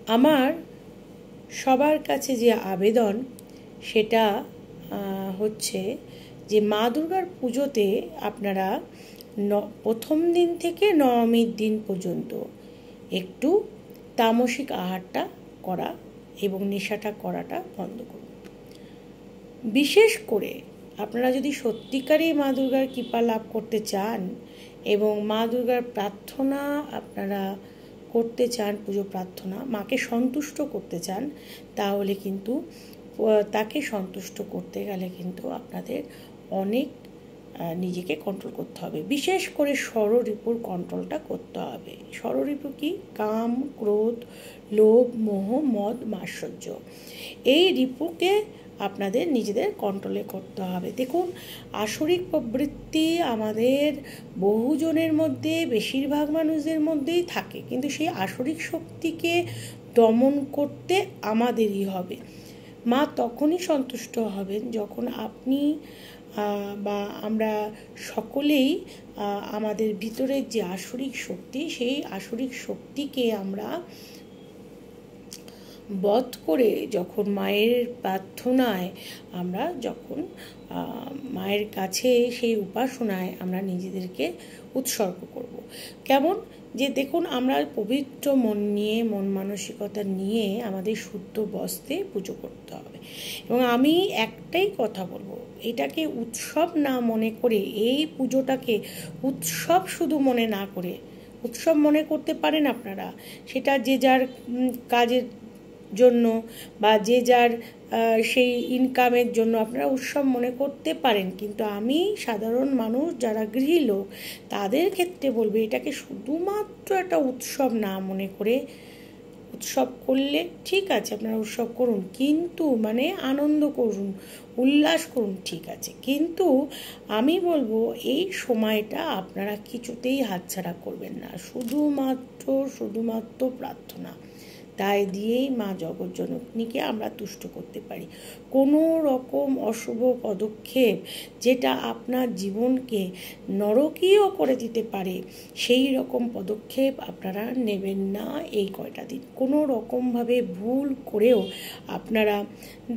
আমার সবার কাছে যে আবেদন সেটা হচ্ছে যে মা দুর্গার পুজোতে আপনারা প্রথম দিন থেকে নবমীর দিন পর্যন্ত একটু তামসিক আহারটা করা এবং নেশাটা করাটা বন্ধ করুন। বিশেষ করে আপনারা যদি সত্যিকারই মা দুর্গার কৃপা লাভ করতে চান এবং মা দুর্গার প্রার্থনা আপনারা করতে চান, পুজো প্রার্থনা মাকে সন্তুষ্ট করতে চান, তাহলে কিন্তু তাকে সন্তুষ্ট করতে গেলে কিন্তু আপনাদের অনেক নিজেকে কন্ট্রোল করতে হবে। বিশেষ করে ষড়রিপুর কন্ট্রোলটা করতে হবে। ষড়রিপু কি? কাম, ক্রোধ, লোভ, মোহ, মদ, মাৎসর্য। এই রিপুকে আপনাদের নিজেদের কন্ট্রোলে করতে হবে। দেখুন, আসরিক প্রবৃত্তি আমাদের বহুজনের মধ্যে, বেশিরভাগ মানুষদের মধ্যেই থাকে, কিন্তু সেই আসরিক শক্তিকে দমন করতে আমাদেরই হবে। মা তখনই সন্তুষ্ট হবেন যখন আপনি বা আমরা সকলেই আমাদের ভিতরের যে আসরিক শক্তি, সেই আসরিক শক্তিকে আমরা বধ করে যখন মায়ের প্রার্থনায় আমরা যখন মায়ের কাছে সেই উপাসনায় আমরা নিজেদেরকে উৎসর্গ করব। কেমন? যে দেখুন, আমরা পবিত্র মন নিয়ে, মন মানসিকতা নিয়ে আমাদের শুদ্ধ বস্ত্রে পুজো করতে হবে। এবং আমি একটাই কথা বলবো, এটাকে উৎসব না মনে করে, এই পুজোটাকে উৎসব শুধু মনে না করে, উৎসব মনে করতে পারেন আপনারা, সেটা যে যার কাজের জন্য বা যে যার সেই ইনকামের জন্য আপনারা উৎসব মনে করতে পারেন, কিন্তু আমি সাধারণ মানুষ যারা গৃহী লোক তাদের ক্ষেত্রে বলবো এটাকে শুধুমাত্র একটা উৎসব না মনে করে, উৎসব করলে ঠিক আছে আপনারা উৎসব করুন, কিন্তু মানে আনন্দ করুন, উল্লাস করুন, ঠিক আছে, কিন্তু আমি বলবো এই সময়টা আপনারা কিছুতেই হাতছাড়া করবেন না। শুধুমাত্র প্রার্থনা, তাই দিয়েই মা জগৎজননীকে আমরা তুষ্ট করতে পারি। কোনো রকম অশুভ পদক্ষেপ যেটা আপনার জীবনকে নরকীয় করে দিতে পারে, সেই রকম পদক্ষেপ আপনারা নেবেন না এই কয়টা দিন। কোনো রকমভাবে ভুল করেও আপনারা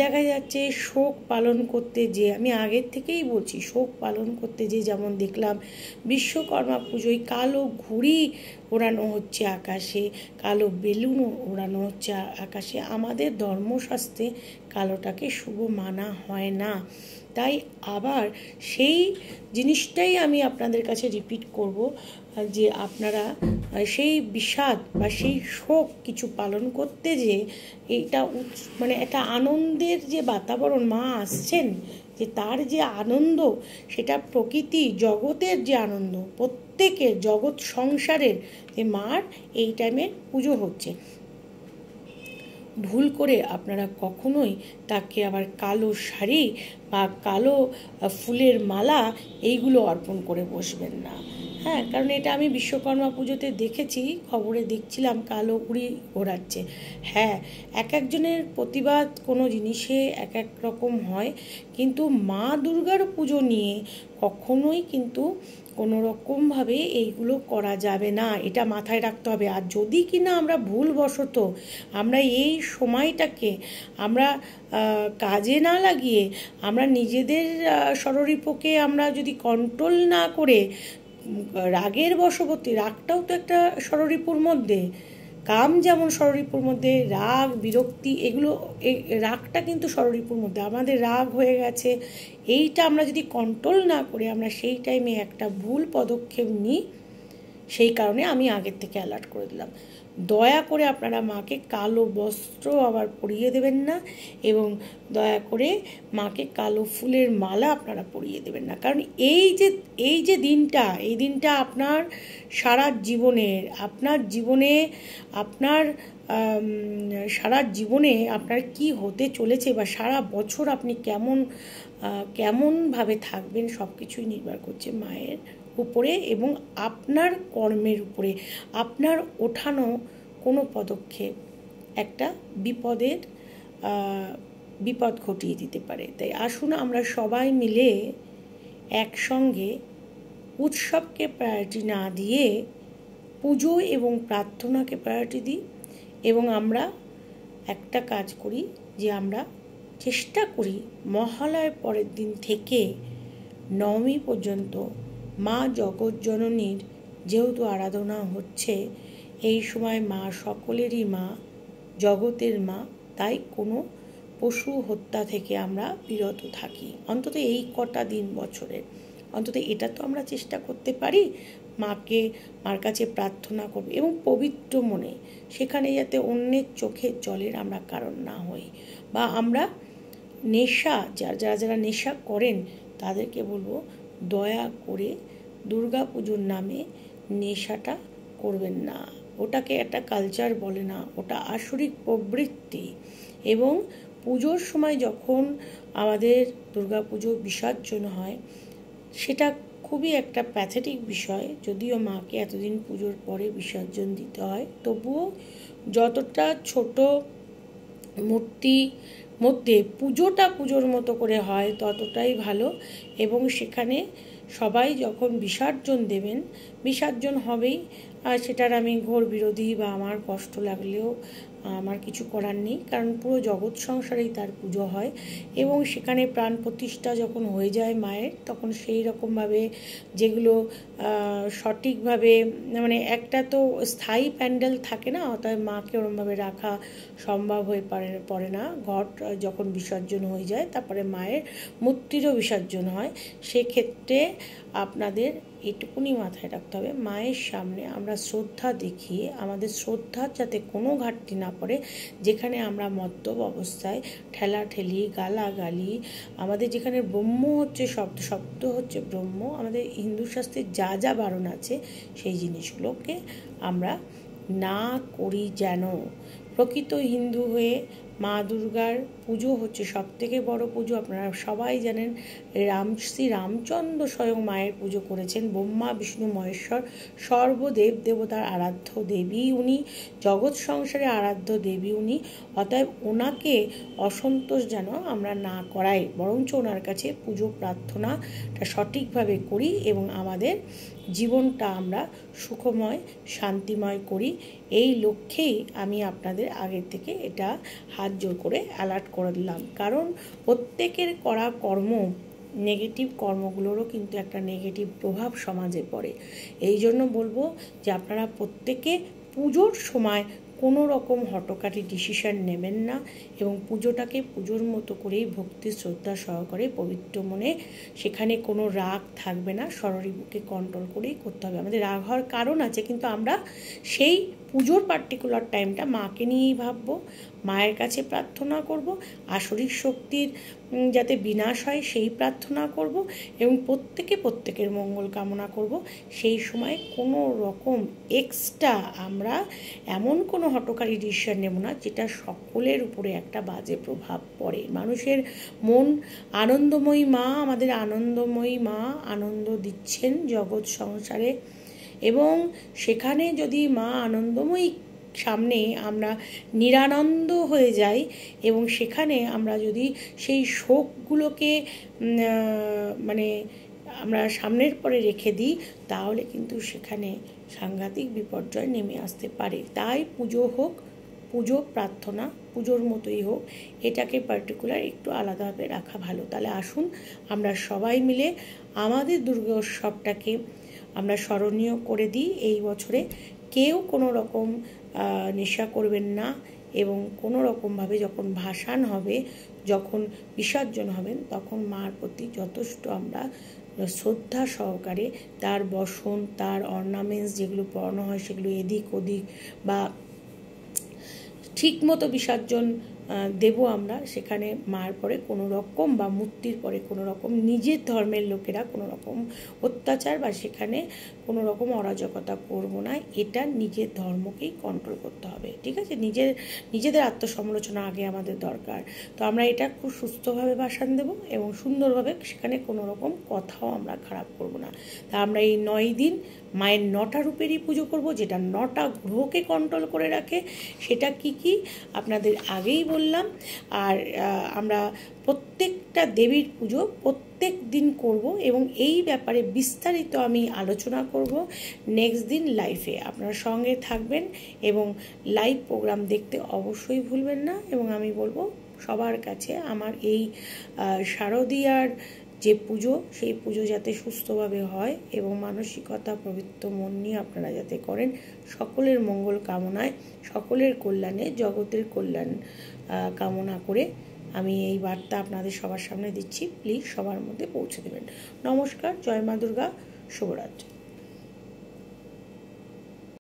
দেখা যাচ্ছে শোক পালন করতে, যে আমি আগের থেকেই বলছি, শোক পালন করতে যে যেমন দেখলাম বিশ্বকর্মা পুজোয় কালো ঘুড়ি ওড়ানো হচ্ছে আকাশে, কালো বেলুন ওড়ানো হচ্ছে আকাশে, আমাদের ধর্মশাস্ত্রে কালোটাকে শুভ মানা হয় না। তাই আবার সেই জিনিসটাই আমি আপনাদের কাছে রিপিট করব, যে আপনারা সেই বিষাদ বা সেই শোক কিছু পালন করতে, যে এইটা মানে একটা আনন্দের যে বাতাবরণ, মা আসছেন, যে তার যে আনন্দ, সেটা প্রকৃতি জগতের যে আনন্দ, প্রত্যেকের জগৎ সংসারের যে মার এই টাইমে পুজো হচ্ছে, ভুল করে আপনারা কখনোই তাকে আবার কালো শাড়ি বা কালো ফুলের মালা এইগুলো অর্পণ করে বসবেন না। হ্যাঁ, কারণ এটা আমি বিশ্বকর্মা পুজোতে দেখেছি, খবরে দেখছিলাম কালো উড়ি ওড়াচ্ছে। হ্যাঁ, এক একজনের প্রতিবাদ কোনো জিনিসে এক এক রকম হয়, কিন্তু মা দুর্গার পুজো নিয়ে কখনোই কিন্তু কোনো রকমভাবে এইগুলো করা যাবে না, এটা মাথায় রাখতে হবে। আর যদি কিনা আমরা ভুলবশত আমরা এই সময়টাকে আমরা কাজে না লাগিয়ে আমরা নিজেদের ষড়রিপুকে আমরা যদি কন্ট্রোল না করে, রাগের বশবর্তী, রাগটাও তো একটা ষড়রিপুর মধ্যে, কাম যেমন ষড়রিপুর মধ্যে, রাগ, বিরক্তি, এগুলো, রাগটা কিন্তু ষড়রিপুর মধ্যে। আমাদের রাগ হয়ে গেছে, এইটা আমরা যদি কন্ট্রোল না করে আমরা সেই টাইমে একটা ভুল পদক্ষেপ নিই, সেই কারণে আমি আগের থেকে অ্যালার্ট করে দিলাম। দয়া করে আপনারা মাকে কালো বস্ত্র আবার পরিয়ে দেবেন না, এবং দয়া করে মাকে কালো ফুলের মালা আপনারা পরিয়ে দেবেন না। কারণ এই যে দিনটা, এই দিনটা আপনার সারা জীবনের, আপনার জীবনে, আপনার সারা জীবনে আপনার কি হতে চলেছে বা সারা বছর আপনি কেমনভাবে থাকবেন, সব কিছুই নির্ভর করছে মায়ের উপরে এবং আপনার কর্মের উপরে। আপনার ওঠানো কোনো পদক্ষেপ একটা বিপদ ঘটিয়ে দিতে পারে। তাই আসুন আমরা সবাই মিলে একসঙ্গে উৎসবকে প্রায়োরিটি না দিয়ে পুজো এবং প্রার্থনাকে প্রায়োরিটি দিই, এবং আমরা একটা কাজ করি যে আমরা চেষ্টা করি মহালয়ার পরের দিন থেকে নবমী পর্যন্ত মা জগৎজননীর যেহেতু আরাধনা হচ্ছে, এই সময় মা সকলেরই মা, জগতের মা, তাই কোনো পশু হত্যা থেকে আমরা বিরত থাকি অন্তত এই কটা দিন বছরের। অন্তত এটা তো আমরা চেষ্টা করতে পারি, মার কাছে প্রার্থনা করব এবং পবিত্র মনে, সেখানে যাতে অন্যের চোখের জলের আমরা কারণ না হই। বা আমরা নেশা, যারা নেশা করেন তাদেরকে বলবো দয়া করে দুর্গা পুজোর নামে নেশাটা করবেন না। ওটাকে একটা কালচার বলে না, ওটা আসরিক প্রবৃত্তি। এবং পুজোর সময় যখন আমাদের দুর্গা পুজো বিসর্জন হয়, সেটা খুবই একটা প্যাথেটিক বিষয়। যদিও মাকে এতদিন পুজোর পরে বিসর্জন দিতে হয়, তবুও যতটা ছোট মূর্তি মধ্যে পুজোটা পুজোর মতো করে হয় ততটাই ভালো। এবং সেখানে সবাই যখন বিসর্জন দেবেন, বিসর্জন হবেই, আর সেটার আমি ঘোর বিরোধী বা আমার কষ্ট লাগলেও আমার কিছু করার নেই, কারণ পুরো জগৎ সংসারেই তার পুজো হয়। এবং সেখানে প্রাণ প্রতিষ্ঠা যখন হয়ে যায় মায়ের, তখন সেই রকমভাবে যেগুলো সঠিকভাবে, মানে একটা তো স্থায়ী প্যান্ডেল থাকে না, অতএব মাকে ওরমভাবে রাখা সম্ভব হয়ে পড়ে না। ঘট যখন বিসর্জন হয়ে যায় তারপরে মায়ের মূর্তিরও বিসর্জন হয়। সেক্ষেত্রে আপনাদের এটুকুনি মাথায় রাখতে হবে, মায়ের সামনে আমরা শ্রদ্ধা দেখিয়ে, আমাদের শ্রদ্ধার যাতে কোনো ঘাটতি না পড়ে, যেখানে আমরা মদ্যপ অবস্থায় ঠেলাঠেলি, গালাগালি, আমাদের যেখানে ব্রহ্ম হচ্ছে শব্দ হচ্ছে ব্রহ্ম, আমাদের হিন্দু শাস্ত্রে যা যা বারণ আছে সেই জিনিসগুলোকে আমরা না করি। যেন প্রকৃত হিন্দু হয়ে মা দুর্গার পুজো হচ্ছে সবথেকে বড় পুজো। আপনারা সবাই জানেন শ্রী রামচন্দ্র স্বয়ং মায়ের পুজো করেছেন। ব্রহ্মা বিষ্ণু মহেশ্বর সর্বদেব দেবতার আরাধ্য দেবী উনি, জগৎ সংসারে আরাধ্য দেবী উনি। অতএব ওনাকে অসন্তোষ যেন আমরা না করাই, বরঞ্চ ওনার কাছে পুজো প্রার্থনাটা সঠিকভাবে করি এবং আমাদের জীবনটা আমরা সুখময় শান্তিময় করি। এই লক্ষ্যেই আমি আপনাদের আগে থেকে এটা হাত জোর করে অ্যালার্ট করে দিলাম। কারণ প্রত্যেকের করা কর্ম, নেগেটিভ কর্মগুলোরও কিন্তু একটা নেগেটিভ প্রভাব সমাজে পড়ে। এই জন্য বলবো যে আপনারা প্রত্যেকে পুজোর সময় কোনো রকম হঠকারী ডিসিশন নেবেন না এবং পুজোটাকে পুজোর মতো করেই ভক্তি শ্রদ্ধা সহকারে পবিত্র মনে, সেখানে কোনো রাগ থাকবে না, সররিপুকে কন্ট্রোল করেই করতে হবে। আমাদের রাগ হওয়ার কারণ আছে, কিন্তু আমরা সেই পুজোর পার্টিকুলার টাইমটা মাকে নিয়েই ভাববো, মায়ের কাছে প্রার্থনা করব, আসরিক শক্তির যাতে বিনাশ হয় সেই প্রার্থনা করব এবং প্রত্যেকের মঙ্গল কামনা করব। সেই সময় কোনো রকম এক্সট্রা আমরা এমন কোনো হঠকারী ডিসিশন নেব না যেটা সকলের উপরে একটা বাজে প্রভাব পড়ে। মানুষের মন আনন্দময়ী মা, আমাদের আনন্দময়ী মা আনন্দ দিচ্ছেন জগৎ সংসারে, এবং সেখানে যদি মা আনন্দময়ী সামনে আমরা নিরানন্দ হয়ে যাই এবং সেখানে আমরা যদি সেই শোকগুলোকে মানে আমরা সামনের পরে রেখে দিই, তাহলে কিন্তু সেখানে সাংঘাতিক বিপর্যয় নেমে আসতে পারে। তাই পুজো হোক, পুজো প্রার্থনা পুজোর মতোই হোক, এটাকে পার্টিকুলার একটু আলাদাভাবে রাখা ভালো। তাহলে আসুন আমরা সবাই মিলে আমাদের দুর্গোৎসবটাকে আমরা স্মরণীয় করে দিই এই বছরে। কেউ কোনো রকম নেশা করবেন না এবং কোনো রকমভাবে যখন ভাসান হবে, যখন বিসর্জন হবেন, তখন মার প্রতি যথেষ্ট আমরা শ্রদ্ধা সহকারে তার বসন, তার অর্নামেন্টস যেগুলো পরানো হয় সেগুলো এদিক ওদিক বা ঠিক মতো বিসর্জন দেব আমরা। সেখানে মার পরে কোনো রকম বা মূর্তির পরে কোনো রকম নিজের ধর্মের লোকেরা কোনো রকম অত্যাচার বা সেখানে কোনো রকম অরাজকতা করব না। এটা নিজের ধর্মকেই কন্ট্রোল করতে হবে, ঠিক আছে? নিজেদের আত্মসমালোচনা আগে আমাদের দরকার। তো আমরা এটা খুব সুস্থভাবে ভাসান দেব এবং সুন্দরভাবে, সেখানে কোনো রকম কথাও আমরা খারাপ করব না। তা আমরা এই 9 দিন মায়ের 9টা রূপেরই পুজো করব, যেটা 9টা গ্রহকে কন্ট্রোল করে রাখে। সেটা কি আপনাদের আগেই বললাম। আর আমরা প্রত্যেকটা দেবীর পুজো প্রত্যেক দিন করব এবং এই ব্যাপারে বিস্তারিত আমি আলোচনা করব নেক্সট দিন লাইভে। আপনারা সঙ্গে থাকবেন এবং লাইভ প্রোগ্রাম দেখতে অবশ্যই ভুলবেন না। এবং আমি বলবো সবার কাছে আমার এই শারদীয়ার যে পুজো, সেই পুজো যাতে সুস্থভাবে হয় এবং মানসিকতা পবিত্র মন নিয়ে আপনারা যাতে করেন, সকলের মঙ্গল কামনায়, সকলের কল্যাণে, জগতের কল্যাণ কামনা করে আমি এই বার্তা আপনাদের সবার সামনে দিচ্ছি। প্লিজ সবার মধ্যে পৌঁছে দেবেন। নমস্কার, জয় মা দুর্গা, শুভরাত্রি।